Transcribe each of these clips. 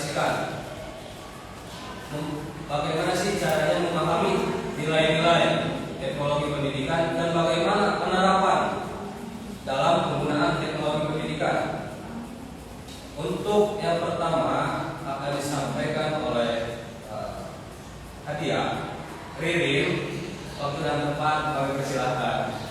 implementasikan. Bagaimana sih caranya memahami nilai-nilai teknologi pendidikan dan bagaimana penerapan dalam penggunaan teknologi pendidikan. Untuk yang pertama akan disampaikan oleh Hadiah Ririn. Waktu dan tempat kami persilahkan.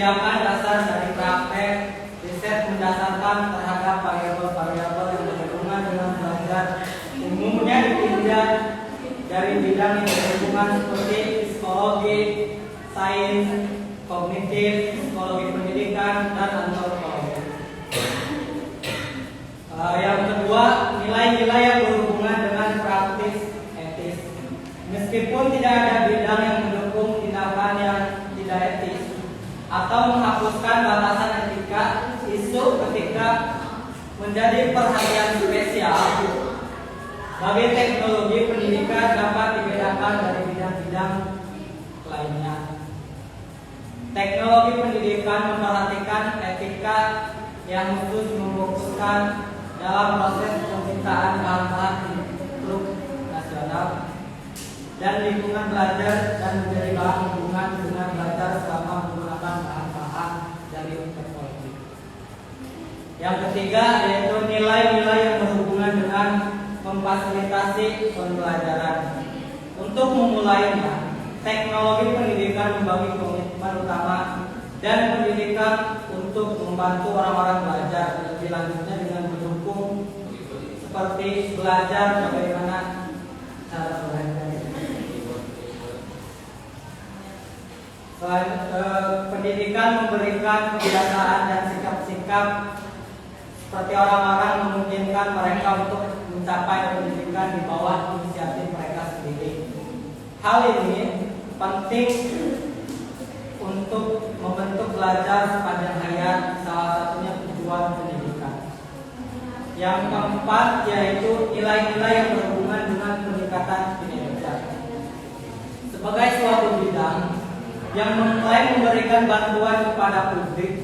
menyediakan dasar dari praktek riset mendasarkan terhadap variabel-variabel yang berhubungan dengan belajar, umumnya dipindah dari bidang yang berhubungan seperti psikologi, sains, kognitif, psikologi pendidikan, dan antropologi. Yang kedua, nilai-nilai yang berhubungan dengan praktis etis. Meskipun tidak ada bidang yang mendukung tindakan yang tidak etis atau menghapuskan batasan etika, isu ketika menjadi perhatian spesial. Bagi teknologi pendidikan dapat dibedakan dari bidang-bidang lainnya. Teknologi pendidikan memperhatikan etika yang khusus memfokuskan dalam proses penciptaan bahan-bahan produk nasional dan lingkungan belajar dan menjadi bahan hubungan dengan belajar selama menggunakan bahan-bahan dari teknologi. Yang ketiga yaitu nilai-nilai yang berhubungan dengan memfasilitasi pembelajaran. Untuk memulainya, teknologi pendidikan membagi komitmen utama dan pendidikan untuk membantu orang-orang belajar, lebih lanjutnya dengan mendukung seperti belajar bagaimana cara belajar. Selain pendidikan memberikan kebiasaan dan sikap-sikap seperti orang-orang memungkinkan mereka untuk mencapai pendidikan di bawah inisiatif mereka sendiri. Hal ini penting untuk membentuk belajar sepanjang hayat, salah satunya tujuan pendidikan. Yang keempat yaitu nilai-nilai yang berhubungan dengan peningkatan kinerja. Sebagai suatu bidang yang mengklaim memberikan bantuan kepada publik,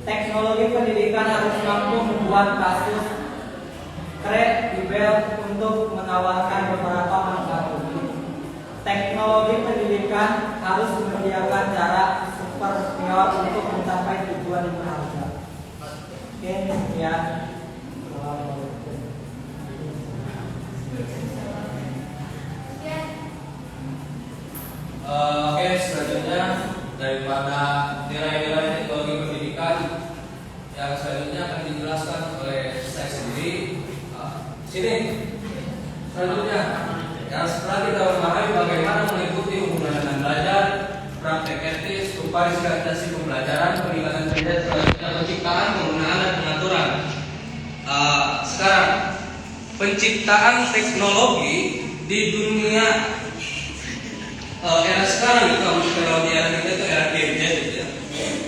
teknologi pendidikan harus mampu membuat kasus kredibel untuk menawarkan beberapa manfaat publik. Teknologi pendidikan harus menyediakan cara superior untuk mencapai tujuan yang berharga. Oke, ya. Oke, selanjutnya daripada nilai-nilai teknologi pendidikan yang selanjutnya akan dijelaskan oleh saya sendiri. Sini. Selanjutnya, yang setelah kita memahami bagaimana mengikuti hubungan dengan belajar, praktek etis, upaya standarisasi pembelajaran, peningkatan kinerja, selanjutnya penciptaan, penggunaan dan pengaturan. Sekarang penciptaan teknologi di dunia era sekarang, kalau teknologi era kita itu era gadget, gitu ya.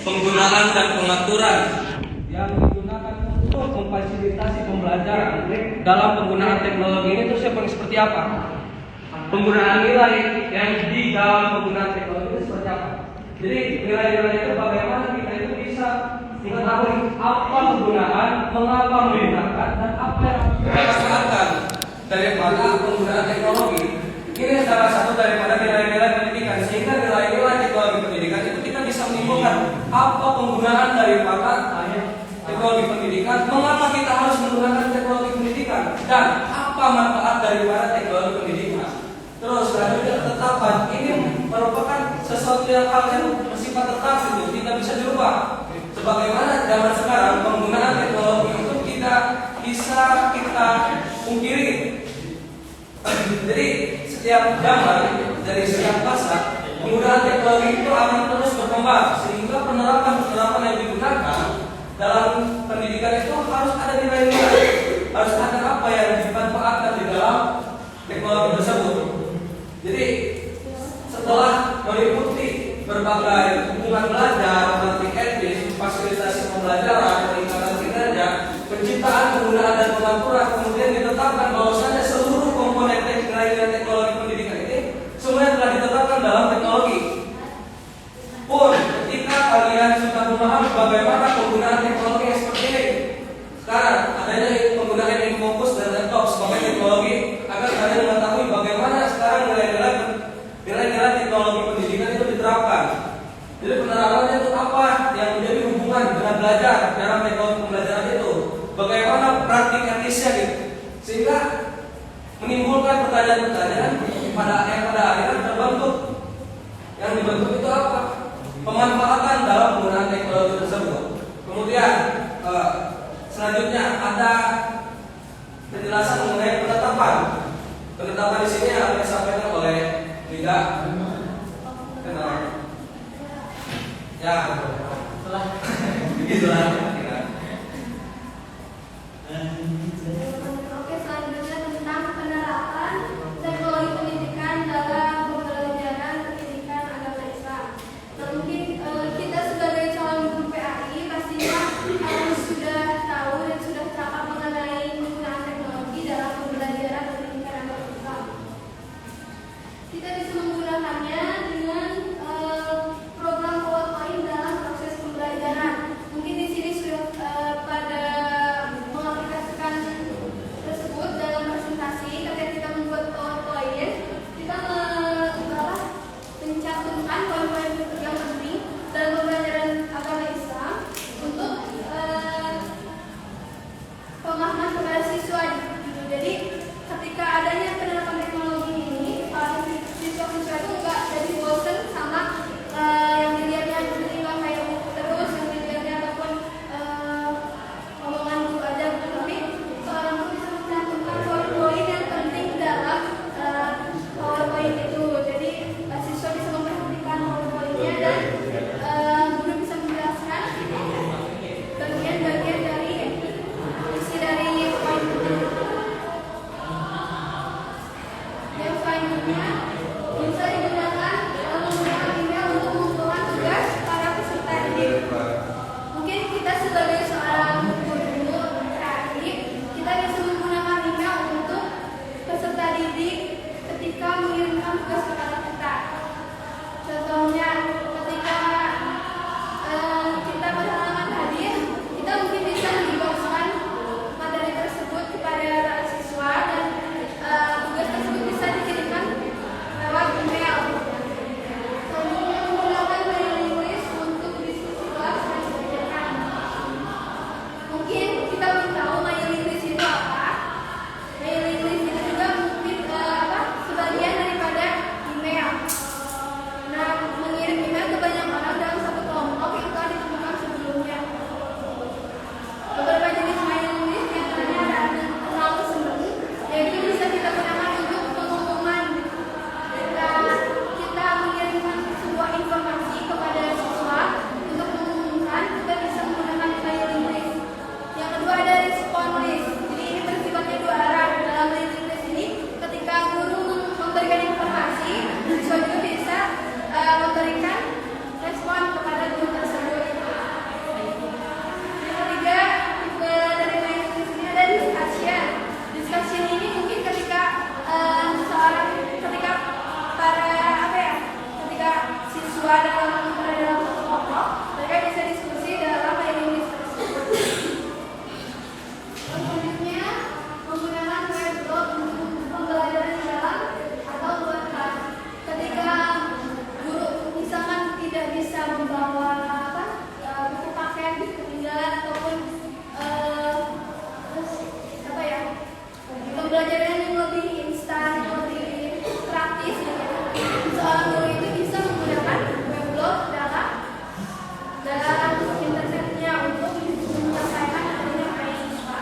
Penggunaan dan pengaturan yang digunakan untuk memfasilitasi pembelajaran dalam penggunaan teknologi ini itu seperti apa? Penggunaan nilai yang di dalam penggunaan teknologi itu seperti apa? Jadi nilai-nilai itu bagaimana kita itu bisa mengetahui apa penggunaan, mengapa menggunakan, dan apa yang kita laksanakan daripada penggunaan teknologi. Ini salah satu daripada nilai-nilai pendidikan, sehingga nilai-nilai teknologi pendidikan itu kita bisa menimbulkan apa penggunaan daripada teknologi pendidikan, mengapa kita harus menggunakan teknologi pendidikan, dan apa manfaat daripada teknologi pendidikan. Terus selanjutnya ketetapan ini merupakan sesuatu yang hal yang bersifat tetap, itu tidak bisa dirubah. Sebagaimana zaman sekarang penggunaan teknologi itu tidak bisa kita pungkiri. Jadi setiap zaman dari setiap masa penggunaan teknologi itu akan terus berkembang, sehingga penerapan yang digunakan dalam pendidikan itu harus ada nilai-nilai, harus ada apa yang dimanfaatkan di dalam teknologi tersebut. Jadi setelah meliputi berbagai hubungan belajar, praktik etis, fasilitasi pembelajaran, peningkatan kinerja, penciptaan, penggunaan dan pengaturan, kemudian ditetapkan bahwasanya seluruh komponen nilai-nilai teknologi pendidikan ini semuanya telah ditetapkan dalam teknologi. Pun ketika kalian sudah memahami bagaimana penggunaan teknologi yang seperti ini, sekarang adanya penggunaan InfoFocus dan laptop sebagai teknologi agar kalian mengetahui bagaimana sekarang nilai-nilai teknologi pendidikan itu diterapkan. Jadi penerapannya itu apa yang menjadi hubungan dengan belajar dalam teknologi pembelajaran itu, bagaimana praktik etisnya gitu, sehingga menimbulkan pertanyaan-pertanyaan pada akhirnya terbentuk. Yang dibentuk itu apa? Pemanfaatan dalam penggunaan Kemudian selanjutnya ada penjelasan mengenai penetapan. Penetapan di sini akan disampaikan oleh Liga. Kenal? Ya, begitulah. Oke, selanjutnya tentang penerapan teknologi pendidikan dalam pembelajaran pendidikan agama Islam. Nah, mungkin kita sebagai calon guru PAI pastinya harus sudah tahu dan sudah cakap mengenai penggunaan teknologi dalam pembelajaran pendidikan agama Islam. Kita bisa menggunakannya dengan program PowerPoint dalam proses pembelajaran. Mungkin di sini sudah pada mengaplikasikan tersebut dalam presentasi. Ketika kita membuat PowerPoint, kita mencantumkan poin-poin yang penting dalam pembelajaran agama Islam untuk pemahaman kepada siswa. Jadi ketika adanya penerapan teknologi ini, siswa-siswa itu enggak jadi bosan sama yang dilihatnya tinggal kayak buku terus, yang dilihatnya ataupun omongan guru aja gitu. Tapi seorang guru bisa mencantumkan poin-poin yang penting dalam PowerPoint itu. Jadi siswa bisa memperhatikan PowerPoint-nya dan guru bisa menjelaskan bagian-bagian dari isi dari poin itu. Yang selanjutnya bisa digunakan menggunakan email untuk mengumpulkan tugas para peserta didik. Mungkin kita sebagai seorang guru PAI, kita bisa menggunakan email untuk peserta didik ketika mengirimkan tugas kepada kita. Contohnya ketika kita berhalangan hadir, kita mungkin bisa mengirimkan materi tersebut kepada para siswa dan tugas tersebut bisa dikirimkan lewat email. Selanjutnya menggunakan mailing list untuk diskusi kelas dan kebijakan. Mungkin kita belum tahu mailing list itu apa. Mailing list itu juga mungkin sebagian daripada email. Nah, mengirim email ke banyak orang dalam satu kelompok yang telah ditentukan sebelumnya. Beberapa jenis mailing list yang ada announcement, yaitu bisa kita gunakan untuk pengumuman. Kita mengirimkan sebuah informasi kepada siswa untuk mengumumkan, kita bisa menggunakan mailing list. Yang kedua ada respon list. Jadi ini bersifatnya dua arah. Dalam mailing list ini, ketika guru memberikan informasi, siswa juga bisa memberikan respon kepada guru tersebut. Yang ketiga, tipe dari mailing list ini ada discussion. Discussion ini mungkin ketika ketika siswa dalam kelompok, mereka bisa diskusi dalam mailing list tersebut. Selanjutnya, menggunakan webblog untuk pembelajaran di dalam atau luar kelas. Ketika guru misalkan tidak bisa membawa buku pakaian ketinggalan ataupun pembelajaran yang lebih instan, lebih praktis, seorang guru itu bisa menggunakan weblog dalam internetnya untuk menyelesaikan adanya mahasiswa.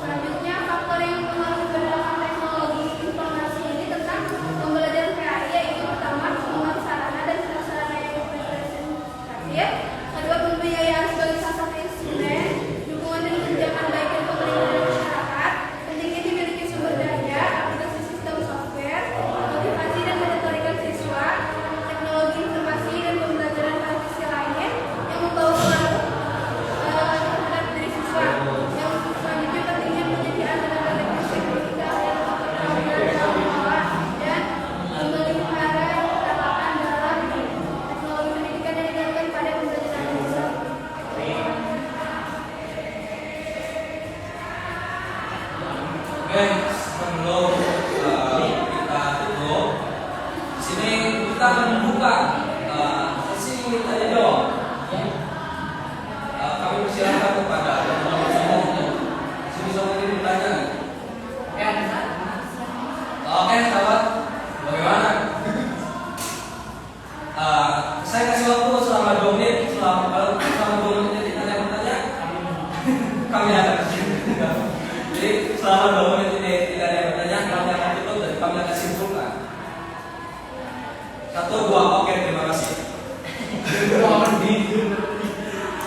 Selanjutnya, faktor yang mempengaruhi penerapan teknologi informasi ini tentang pembelajaran PAI, yaitu pertama penggunaan sarana dan prasarana yang representatif, kedua pembiayaan sebagai salah satu instrumen, dukungan dan kebijakan baik dari pemerintah dan masyarakat, pentingnya dimiliki sumber daya, aplikasi sistem software, motivasi dan monitorikan siswa, teknologi informasi dan pembelajaran praktisi lainnya yang membawa pengaruh terhadap diri siswa. Yang selanjutnya pentingnya penyediaan tenaga teknis pendidikan yang berketerampilan dalam mengelola dan memelihara ketaatan dalam teknologi pendidikan yang digunakan pada pembelajaran Islam.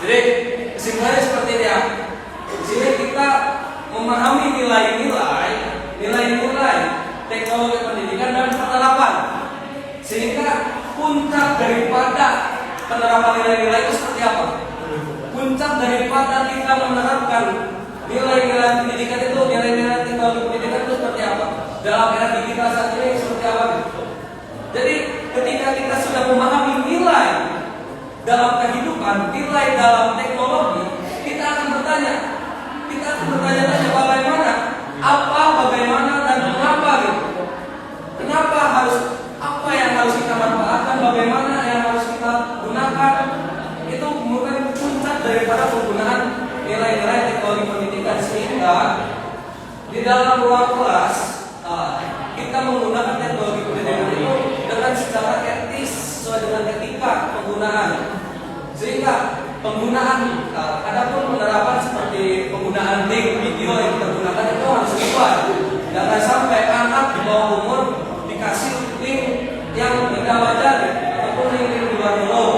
Jadi kesimpulannya seperti ini ya. Di sini kita memahami nilai-nilai teknologi pendidikan dan penerapan, sehingga puncak daripada penerapan nilai-nilai itu seperti apa? Puncak daripada kita menerapkan nilai-nilai pendidikan itu, nilai-nilai teknologi pendidikan itu seperti apa? Dalam era digital saat ini seperti apa? Jadi ketika kita sudah memahami nilai dalam kehidupan, nilai dalam teknologi, kita akan bertanya bagaimana dan mengapa gitu. Kenapa apa yang harus kita manfaatkan, bagaimana yang harus kita gunakan, itu merupakan puncak daripada penggunaan nilai-nilai teknologi pendidikan, sehingga di dalam ruang kelas kita menggunakan teknologi pendidikan itu dengan secara etis sesuai dengan etika penggunaan, sehingga penggunaan adapun penerapan seperti penggunaan link video yang kita gunakan itu harus sesuai. Jangan sampai anak di bawah umur dikasih link yang tidak wajar ataupun link di luar pulau.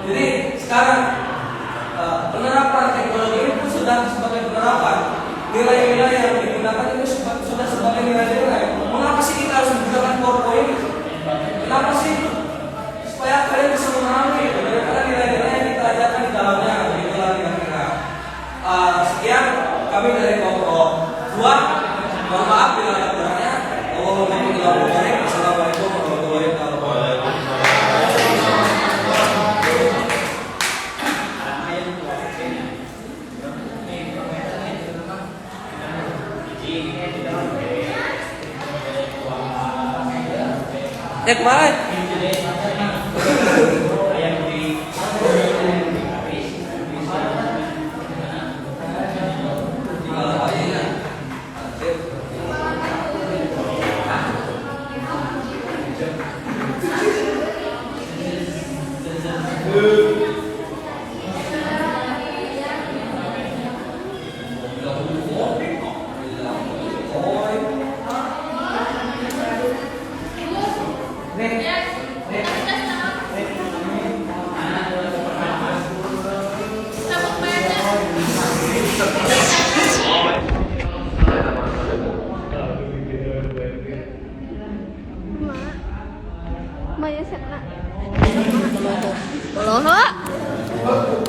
Jadi sekarang penerapan teknologi ini pun sudah sebagai penerapan nilai-nilai yang digunakan itu sudah sebagai nilai-nilai. Mengapa sih kita harus menggunakan PowerPoint? Kenapa sih? Supaya kalian bisa memahami daripada nilai-nilai yang kita ajarkan di dalamnya. Itulah kira-kira. Sekian kami dari kelompok 2. Mohon maaf bila ada kurangnya. Assalamualaikum warahmatullahi wabarakatuh. Kemarin Maya Setna. Loh.